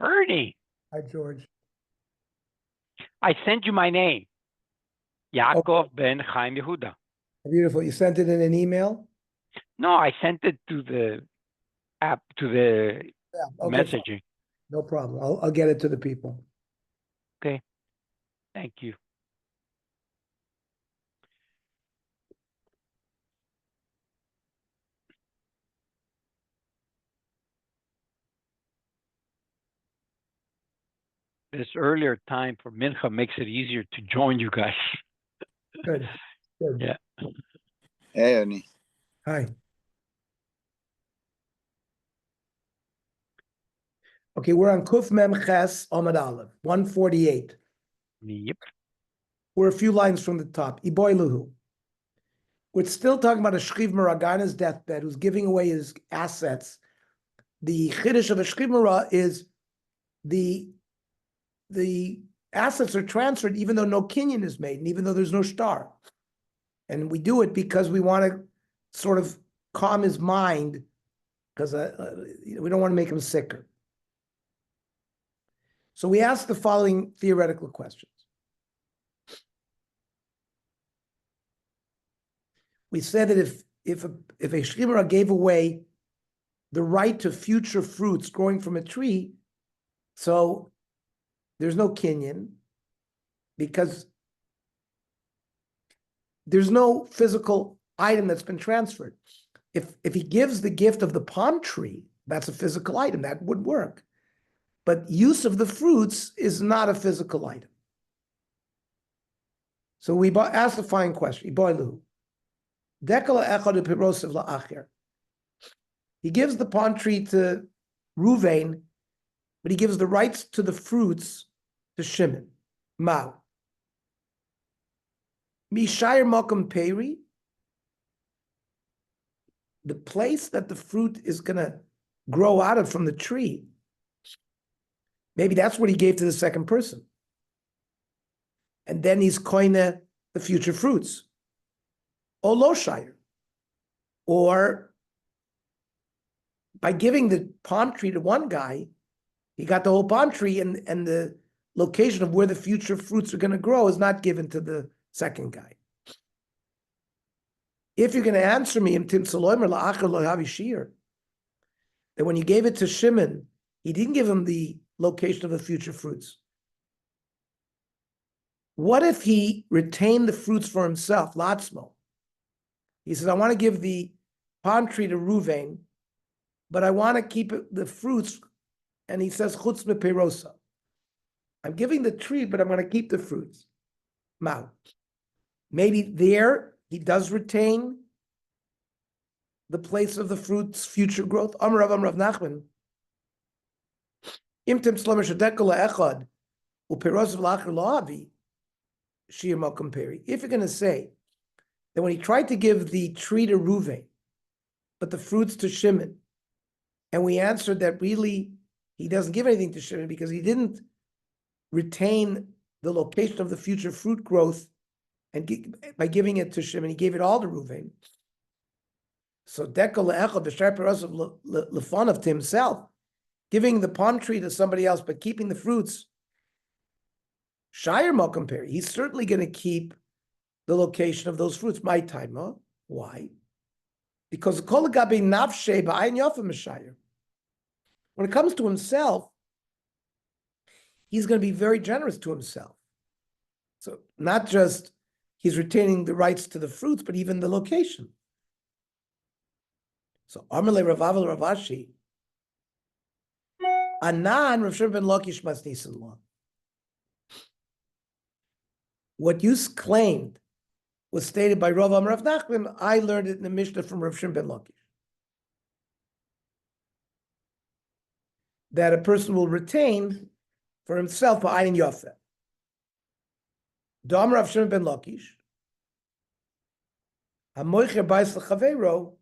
Ernie, Hi, George. I sent you my name. Yaakov ben Chaim Yehuda. Beautiful. You sent it in an email? No, I sent it to the app, to the Yeah. Okay, fine. messaging. No problem. I'll get it to the people. Okay. Thank you. This earlier time for Mincha makes it easier to join you guys. Good. Good. Yeah. Hey, Ernie. Hi. Okay, we're on Kuf Mem Ches Amud Aleph, 148. Yep. We're a few lines from the top. Iboy Luhu. We're still talking about a Shchiv Mara guy on his deathbed who's giving away his assets. The Chiddush of a Shchiv Mara is the assets are transferred even though no kinyan is made and even though there's no star. And we do it because we want to sort of calm his mind because we don't want to make him sicker. So we ask the following theoretical questions. We said that if a shchimera gave away the right to future fruits growing from a tree, so there's no kinyan because there's no physical item that's been transferred. If he gives the gift of the palm tree, that's a physical item, that would work. But use of the fruits is not a physical item. So we ask the following question. He gives the palm tree to Ruvain, but he gives the rights to the fruits to Shimon. Mao. Mishayir Malkum Peri, the place that the fruit is going to grow out of from the tree, maybe that's what he gave to the second person. And then he's koine the future fruits. O lo shire. Or by giving the palm tree to one guy, he got the whole palm tree and the location of where the future fruits are going to grow is not given to the second guy. If you're going to answer me, that when you gave it to Shimon, he didn't give him the location of the future fruits. What if he retained the fruits for himself, Latzmo? He says, I want to give the palm tree to Ruvain, but I want to keep the fruits. And he says, Chutz meperosa. I'm giving the tree, but I'm going to keep the fruits. Mao. Maybe there he does retain the place of the fruit's future growth. Amrav Nachman. Imtim slomer shadekala echad uperos v'lacher loavi shir malkum peri. If you're going to say that when he tried to give the tree to Ruvain, but the fruits to Shimon, and we answered that really he doesn't give anything to Shimon because he didn't retain the location of the future fruit growth, and by giving it to Shimon, he gave it all to Ruvain. So dekol le'echad b'shar peros lefonav to himself, giving the palm tree to somebody else, but keeping the fruits. Shire malkum peri. He's certainly going to keep the location of those fruits. My time, huh? Why? Because kol gabe nafshe ba'ayin yafim mishayir. When it comes to himself, he's going to be very generous to himself. So not just he's retaining the rights to the fruits, but even the location. So Amalei Ravavel Ravashi, Anan Rav Shimon ben Lakish mas nisan law. What you claimed was stated by Rav Amar Rav Nachman. I learned it in the Mishnah from Rav Shimon ben Lakish. That a person will retain for himself ba'ayin yafeh. Dam Rav Shimon ben Lakish, hamoicher bais l'chaveiro,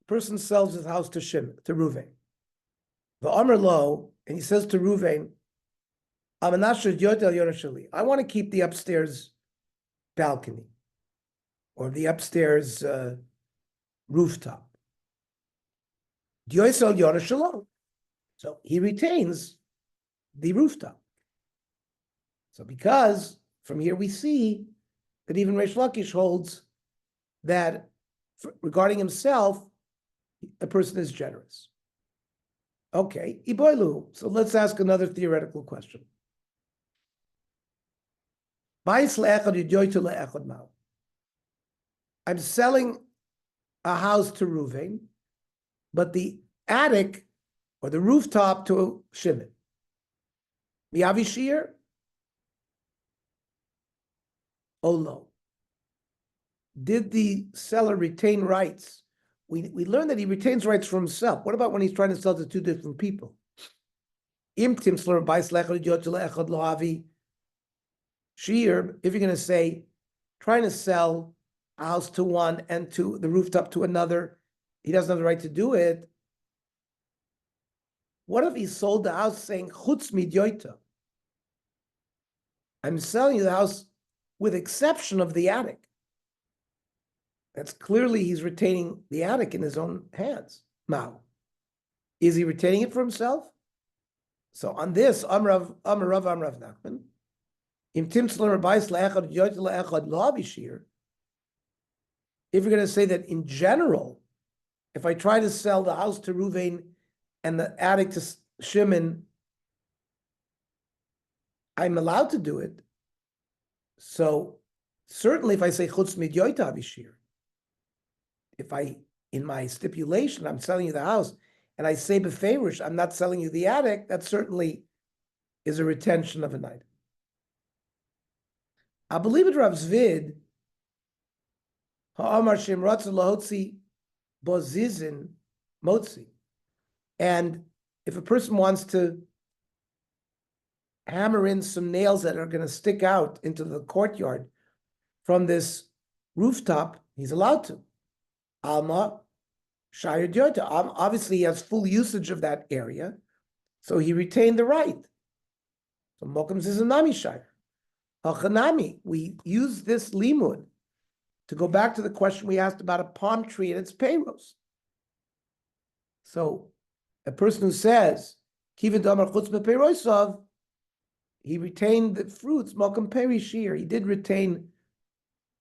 person sells his house to Shimon, to Ruvain. V'amar lo, and he says to Ruvain, I want to keep the upstairs balcony or the upstairs rooftop. So So he retains the rooftop. So because from here we see that even Reish Lakish holds that regarding himself, a person is generous. Okay, iboilu. So let's ask another theoretical question. I'm selling a house to Reuven, but the attic or the rooftop to Shimon. Miavishir? Oh no. Did the seller retain rights? We learned that he retains rights for himself. What about when he's trying to sell to two different people? Sheer, if you're going to say, trying to sell a house to one and to the rooftop to another, he doesn't have the right to do it. What if he sold the house saying, Chutz midyoita? I'm selling you the house with exception of the attic. That's clearly he's retaining the attic in his own hands. Now, is he retaining it for himself? So on this, Amrav Nachman, if you're going to say that in general, if I try to sell the house to Reuven and the attic to Shimon, I'm allowed to do it. So certainly if I say chutz midyoita bishir, if in my stipulation, I'm selling you the house and I say beferish, I'm not selling you the attic, that certainly is a retention of an item. I believe it Rav Zvid, ha'amar shem ratzu lahotzi bozizin motzi. And if a person wants to hammer in some nails that are going to stick out into the courtyard from this rooftop, he's allowed to. Alma shayir diota. Obviously, he has full usage of that area, so he retained the right. So mokum zizanami shayir. Hachanami, we use this limud to go back to the question we asked about a palm tree and its payros. So a person who says, Kivin damar chutz bepeirosav, he retained the fruits, mokum peri shir. He did retain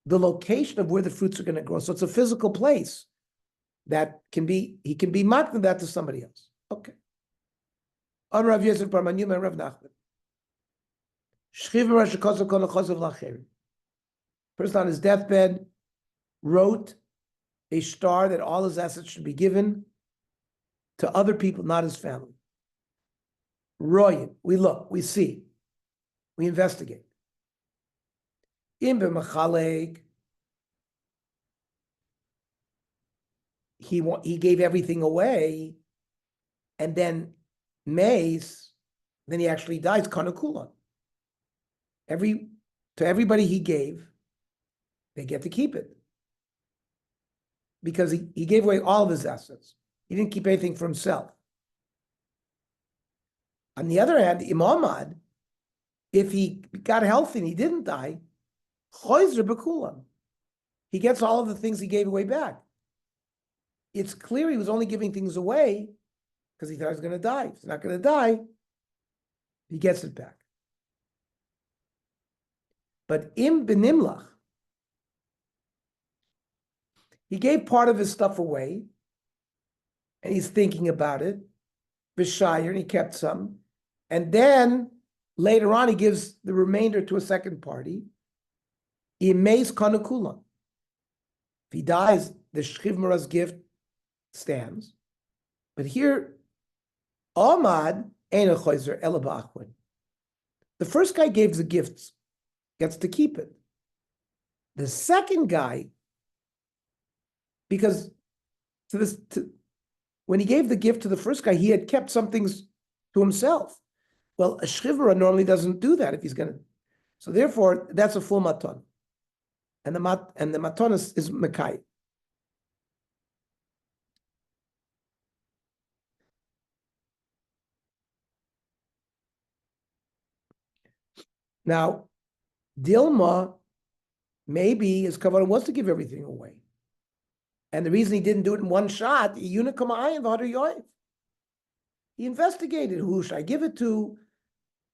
the location of where the fruits are going to grow. So it's a physical place that he can be matna that to somebody else. Okay. On Rav Yosef bar Manyuma and Rav Nachman. Person on his deathbed wrote a star that all his assets should be given to other people, not his family. Royin, we look, we see, we investigate. He gave everything away, and then Mace, then he actually dies, Kanakulan. To everybody he gave, they get to keep it. Because he gave away all of his assets. He didn't keep anything for himself. On the other hand, Imamad, if he got healthy and he didn't die, Choyzer Bekulam, he gets all of the things he gave away back. It's clear he was only giving things away because he thought he was going to die. If he's not going to die, he gets it back. But Im Benimlach, he gave part of his stuff away, and he's thinking about it, Vishayir, and he kept some. And then later on, he gives the remainder to a second party. Imeis Kanukulam. If he dies, the Shchiv Mara's gift stands. But here, Ahmad ain't a choizer ela ba'achwin. The first guy gave the gifts, gets to keep it. The second guy, because when he gave the gift to the first guy, he had kept some things to himself. Well, a shchivra normally doesn't do that if he's going to. So therefore, that's a full maton. And the maton is mekai. Now, Dilma, maybe his kavanah was to give everything away. And the reason he didn't do it in one shot, He investigated who should I give it to,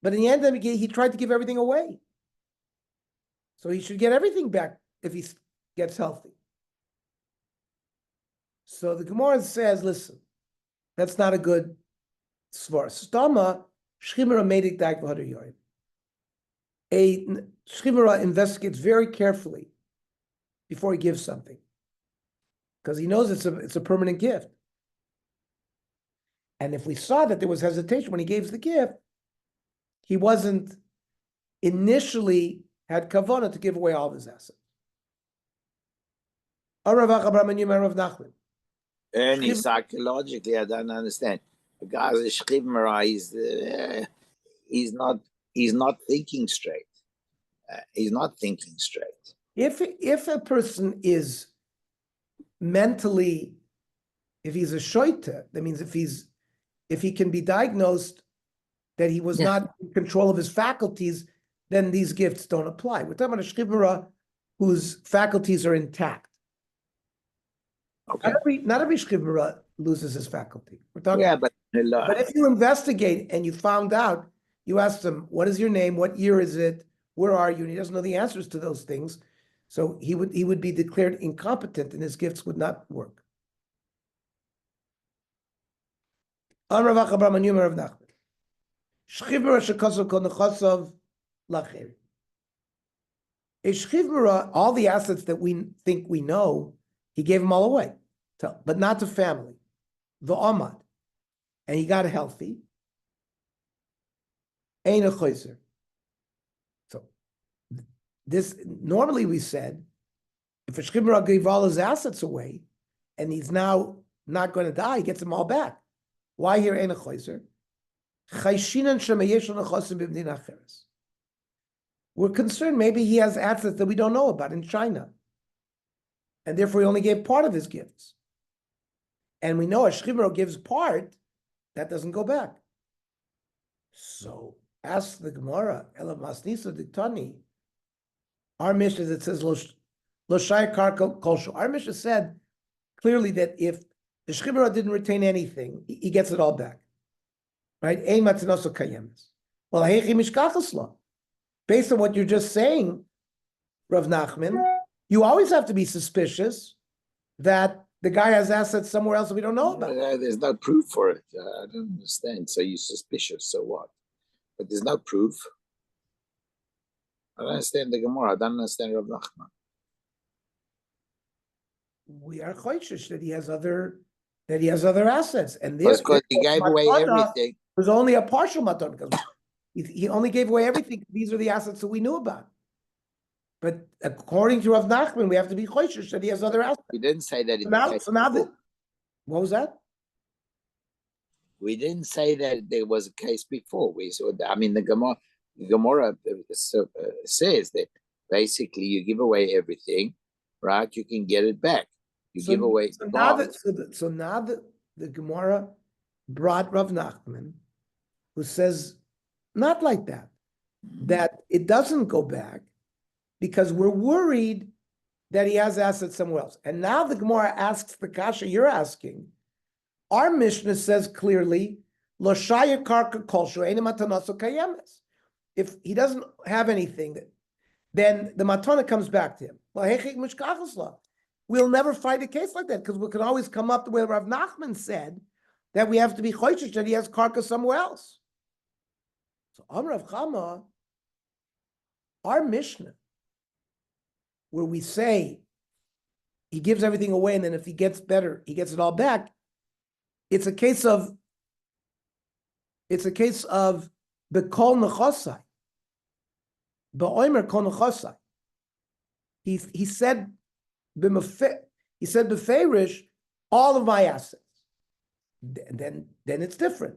but in the end, he tried to give everything away. So he should get everything back if he gets healthy. So the Gemara says, listen, that's not a good svar. Stama, Shchimera Medik Dak V'Hadar Yoim. A Shchimera investigates very carefully before he gives something, because he knows it's a permanent gift. And if we saw that there was hesitation when he gave the gift, he wasn't initially had kavana to give away all of his assets. Ernie, psychologically, I don't understand. The guy is a shchivmera, he's not thinking straight. He's not thinking straight. If a person is mentally, if he's a shoita, that means if he can be diagnosed that he was not in control of his faculties, then these gifts don't apply. We're talking about a shchivmera whose faculties are intact. Okay. Not every shchivmera loses his faculty. We're talking but if you investigate and you found out, you asked him, what is your name? What year is it? Where are you? And he doesn't know the answers to those things. So he would be declared incompetent and his gifts would not work. All the assets that we think we know, he gave them all away, but not to family. The Ahmad. And he got healthy. Ein a choizer. So this normally we said, if a shchimra gave all his assets away, and he's now not going to die, he gets them all back. Why here ein a choizer? We're concerned maybe he has assets that we don't know about in China, and therefore he only gave part of his gifts. And we know a shchimra gives part, that doesn't go back. So ask the Gemara, Ela Masnisa Diktani. Our Mishnah that says Lo Shai Karka Kolshu. Our Mishnah said clearly that if the shchimra didn't retain anything, he gets it all back. Right? Ein matinoso kayemes. Well, heichi mishkachasla. Based on what you're just saying, Rav Nachman, you always have to be suspicious that the guy has assets somewhere else that we don't know about. There's no proof for it. I don't understand. So you're suspicious, so what? But there's no proof. I don't understand the Gemara. I don't understand Rav Nachman. We are choishish that he has other assets, and this because he gave away everything. It was only a partial maton because he only gave away everything. These are the assets that we knew about. But according to Rav Nachman, we have to be choishish that he has other assets. We didn't say that. What was that? We didn't say that there was a case before. We saw. I mean, the Gemara says that basically you give away everything, right? You can get it back. You give away. So now that the Gemara brought Rav Nachman, who says not like that, that it doesn't go back because we're worried that he has assets somewhere else. And now the Gemara asks the kasha you're asking. Our Mishnah says clearly, Lo shaya karka kolshu ein matanaso kayemes. If he doesn't have anything, then the matana comes back to him. We'll never fight a case like that because we can always come up the way Rav Nachman said that we have to be choishish that he has karka somewhere else. So Rav Chama, our Mishnah, where we say he gives everything away and then if he gets better, he gets it all back. It's a case of bekol nechosai, beomer kol nechosai. He said beferish all of my assets. Then it's different.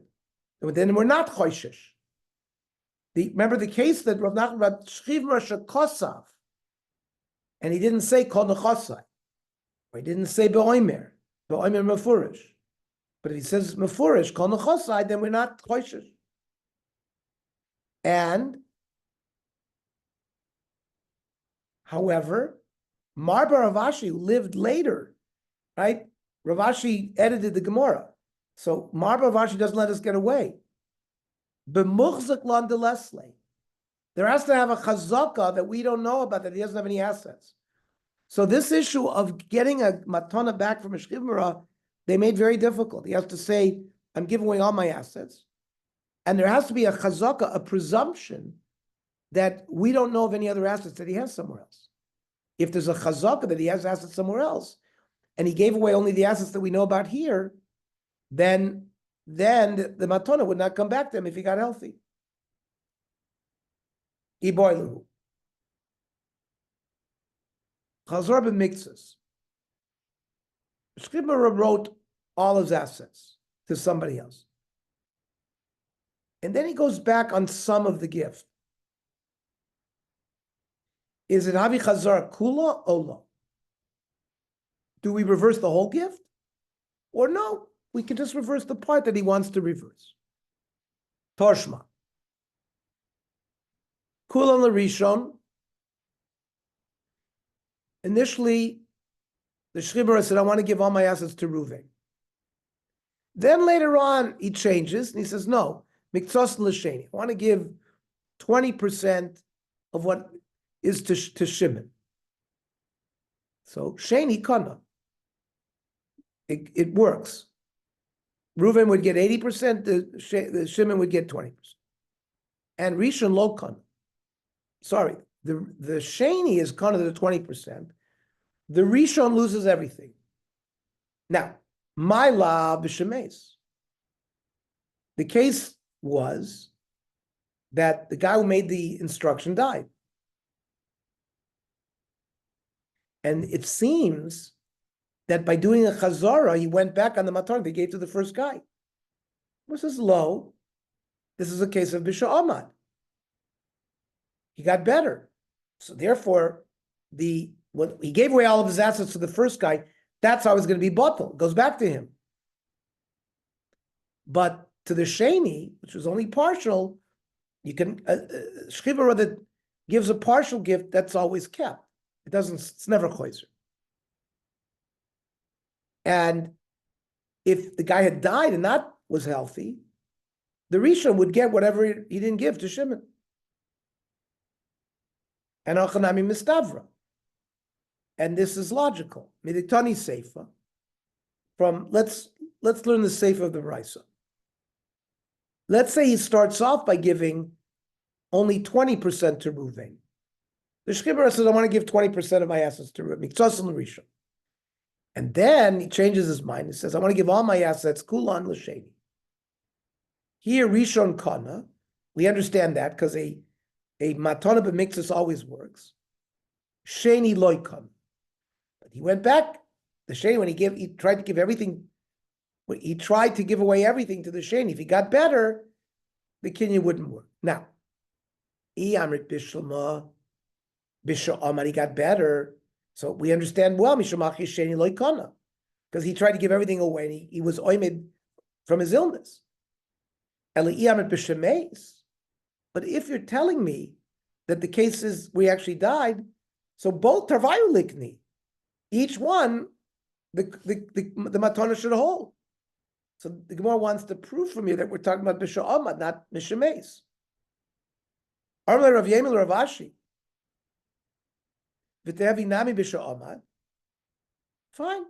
Then we're not choishish. Remember the case that Rav Nachman brought shchivra shekosav, and he didn't say kol nechosai, or he didn't say beomer mefurish. But if he says mefurish kol nechosai, then we're not choishish. And however, Marba Rav Ashi, who lived later, right? Rav Ashi edited the Gemara. So Bava Basra doesn't let us get away. B'muchzak lan delesle. There has to have a chazaka that we don't know about, that he doesn't have any assets. So this issue of getting a matana back from a shchivmara, they made very difficult. He has to say, I'm giving away all my assets. And there has to be a chazaka, a presumption that we don't know of any other assets that he has somewhere else. If there's a chazaka that he has assets somewhere else, and he gave away only the assets that we know about here, then the matana would not come back to him if he got healthy. Iboilu. Chazor b'miktzas. Shchibmara wrote all his assets to somebody else. And then he goes back on some of the gift. Is it Havi Chazar Kula or no? Do we reverse the whole gift? Or no, we can just reverse the part that he wants to reverse. Toshma. Kula L'Rishon. Initially, the Shchibmara said, I want to give all my assets to Reuven. Then later on, he changes and he says, no, Miktzos L'Sheni. I want to give 20% of what is to Shimon. So Sheni Kana. It works. Reuven would get 80%, the Shimon would get 20%. And Rishon Lo Kana. Sorry, the Sheni is Kana to the 20%. The Rishon loses everything. Now, my la b'shemes. The case was that the guy who made the instruction died. And it seems that by doing a chazara, he went back on the matar they gave to the first guy. This is low. This is a case of Bisha Ahmad. He got better. So therefore, when he gave away all of his assets to the first guy, that's how it's going to be bottled. It goes back to him. But to the Sheni, which was only partial, you can Shchibmara that gives a partial gift, that's always kept. It's never choizer. And if the guy had died and that was healthy, the Rishon would get whatever he didn't give to Shimon. And Achanami Mistavra. And this is logical. Miditani Seifa. Let's learn the Seifa of the Raisa. Let's say he starts off by giving only 20% to Reuven. The Shchibmara says, I want to give 20% of my assets to Reuven. Miktzos L'Rishon. And then he changes his mind and says, I want to give all my assets, Kulan L'Sheni. Here, Rishon Kana, we understand that because a matana b'miktzas always works. Sheni Loy Kana. But he went back, the Sheni, when he tried to give everything, he tried to give away everything to the Sheni. If he got better, the Kinyan wouldn't work. Now, Amrit Bishalma, Bisha Amar, he got better. So we understand well, Mishamachi Sheni Loy Kana, because he tried to give everything away and he was oimid from his illness. But if you're telling me that the cases we actually died, so both Tarvayu Likni, each one, the matana should hold. So the Gemara wants to prove from you that we're talking about Bisha Amad, not Mishames. Arle Rav Yomi Rav Ashi. V'tehavi Bisha Amad. Fine.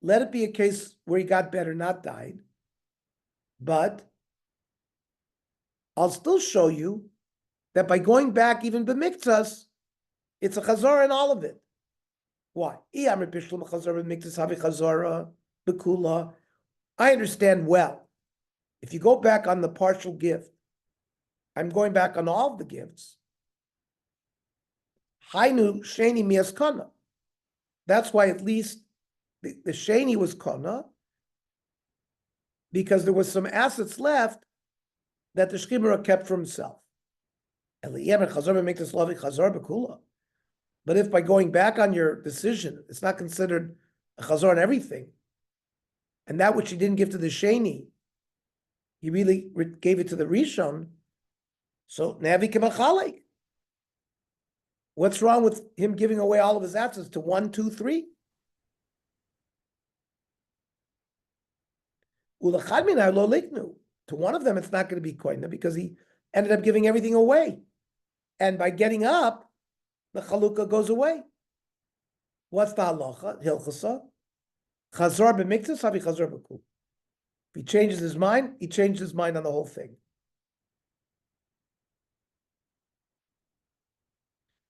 Let it be a case where he got better, not died. But I'll still show you that by going back even b'miktzas, it's a chazara in all of it. Why? I understand well. If you go back on the partial gift, I'm going back on all of the gifts. Hainu sheni mias kana. That's why at least the sheni was kana, because there was some assets left that the Shchibmara kept for himself. But if by going back on your decision, it's not considered a chazar on everything, and that which he didn't give to the Sheni, he really gave it to the Rishon, so Navi Kemachalek. What's wrong with him giving away all of his assets to 1, 2, 3? Ulachad minai lo liknu. To one of them, it's not going to be koina because he ended up giving everything away. And by getting up, the chalukah goes away. What's the halacha? Hilchasa. Chazar b'miktas, havi chazar b'kul. If he changes his mind, he changed his mind on the whole thing.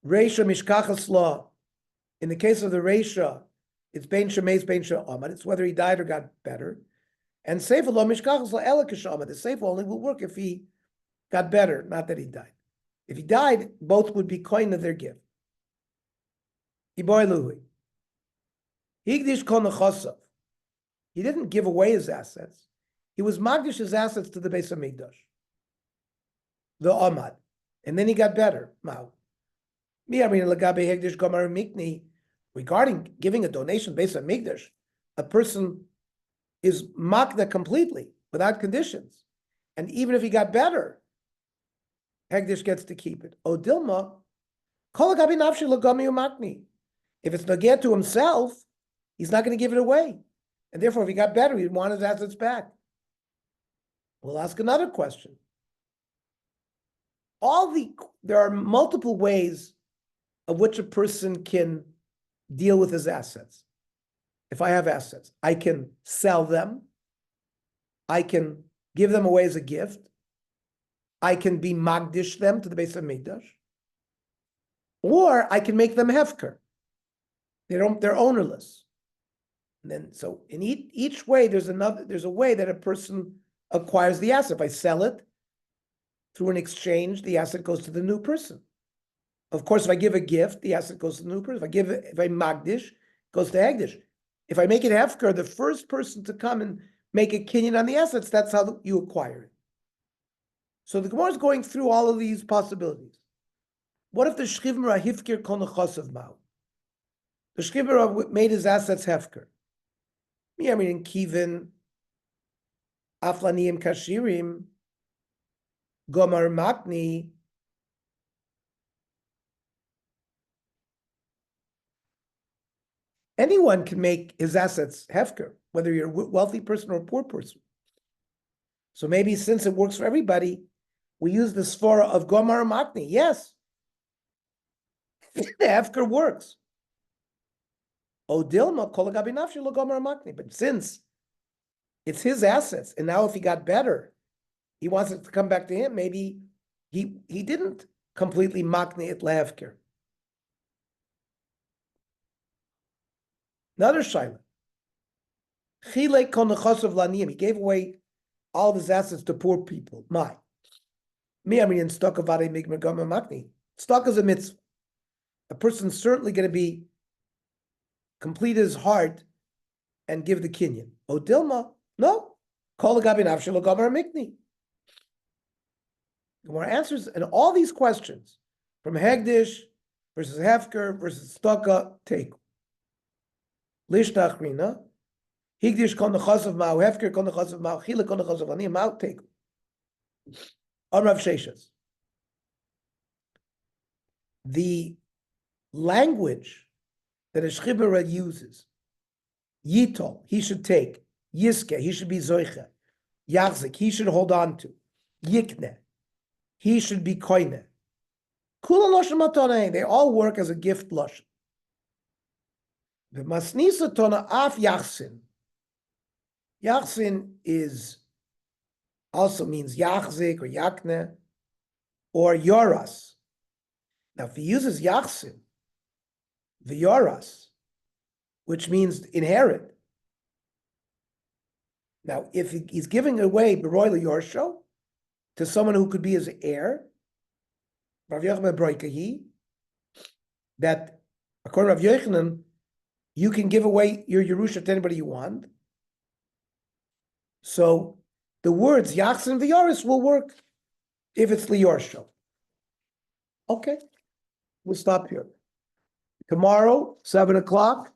Reisha mishkachas law. In the case of the Reisha, it's bein shemeis, bein she'amad. It's whether he died or got better. And seifa lo mishkachas law ela k'she'amad. The seifa only will work if he got better, not that he died. If he died, both would be koin of their gift. Iboy luhui. Higdish kol nechosav. He didn't give away his assets. He was magdish his assets to the Beis Hamikdash, the Amad, and then he got better. Regarding giving a donation Beis Hamikdash, a person is makda completely without conditions, and even if he got better, Hegdish gets to keep it. Odilma, kol gabi nafshi lagami umakni. If it's nageh to himself, he's not going to give it away. And therefore, if he got better, he'd want his assets back. We'll ask another question. There are multiple ways of which a person can deal with his assets. If I have assets, I can sell them. I can give them away as a gift. I can be magdish them to the Beis Hamikdash. Or I can make them hefker. They're ownerless. And then, so in each way, there's a way that a person acquires the asset. If I sell it through an exchange, the asset goes to the new person. Of course, if I give a gift, the asset goes to the new person. If I magdish, it goes to Hegdish. If I make it hefker, the first person to come and make a kinyan on the assets, that's how you acquire it. So the Gemara is going through all of these possibilities. What if the shchivra hifkir kol nechosav ma'u? The shchivra made his assets hefker. I mean, in Kivin, Aflaniim Kashirim, Gomar Makni. Anyone can make his assets hefker, whether you're a wealthy person or a poor person. So maybe since it works for everybody, we use the svara of Gomar Makni. Yes, the hefker works. Odilma kolagabi nafshi lo Gomar Makni. But since it's his assets, and now if he got better, he wants it to come back to him. Maybe he didn't completely makni it lehefker. Another shaila. Chilek kol nechosav laniyim. He gave away all of his assets to poor people. I mean, in stock of vade migmer gomar makni. Stock is a mitzvah. A person's certainly going to be complete his heart and give the kinyan. Odilma, no. Kol gabi nafshi lo gomar mikni. Gemara answers, and all these questions from Hegdish versus Hefker versus Staka take. Lishnach Rina, Higdish kol nechosav ma'u, Hefker kol nechosav ma'u, Chilek kol nechosav ani ma'u take. Amrav Sheshas. The language that a Shchibara uses, Yitol, he should take, Yiske, he should be Zoiche, Yachzik, he should hold on to, Yikne, he should be koine. Kula loshen matonei. They all work as a gift loshen. The masnisa tona af yachsin. Yachsin also means yachzik or yakne or yoras. Now, if he uses yachsin, the yoras, which means inherit. Now, if he's giving away beroy yorsho to someone who could be his heir, Rav Yochanan Broikahi, that according to Rav Yochanan, you can give away your Yerusha to anybody you want. So the words Yachsin v'Yoris will work if it's Liyorsho. Okay, we'll stop here. Tomorrow, 7 o'clock.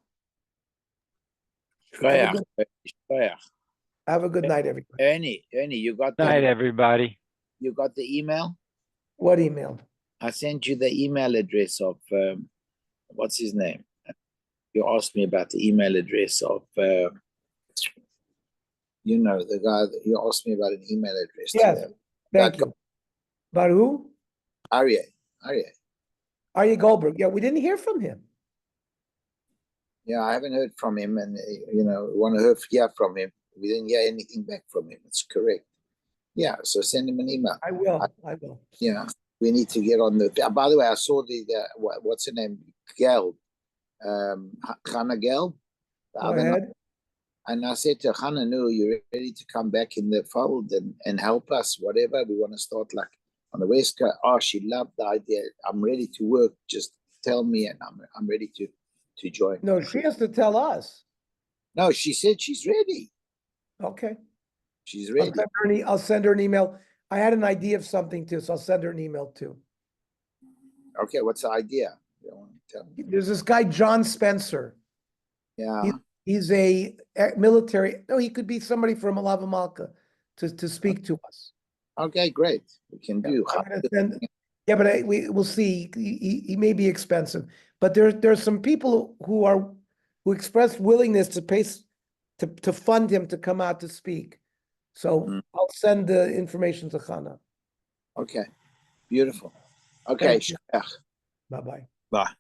Have a good night, everybody. Ernie, you got Night, everybody. You got the email? What email? I sent you the email address of what's his name? You asked me about the email address of you know, the guy that you asked me about an email address. to Yes, have. thank That you. But who? Aryeh. Aryeh Goldberg. Yeah, we didn't hear from him. Yeah, I haven't heard from him, and you know, want to hear from him. We didn't hear anything back from him. It's correct. Yeah, so send him an email. I will. Yeah, we need to get on the. By the way, I saw the what's her name, Gel, Hannah Gel. Go ahead. And I said to Hannah, no, you're ready to come back in the fold and help us, whatever. We want to start like on the West Coast. Oh, she loved the idea. I'm ready to work. Just tell me, and I'm ready to join. No, she has to tell us. No, she said she's ready. Okay. She's ready. I'll send her an email. I had an idea of something too, so I'll send her an email too. Okay, what's the idea? You don't want to tell me. There's this guy, John Spencer. Yeah. He's a military. No, he could be somebody from Alava Malka to speak to us. Okay, great. We can do. Yeah, but we'll see. He may be expensive, but there's some people who expressed willingness to pay to fund him to come out to speak. So I'll send the information to Chana. Okay, beautiful. Okay, Bye-bye. Bye.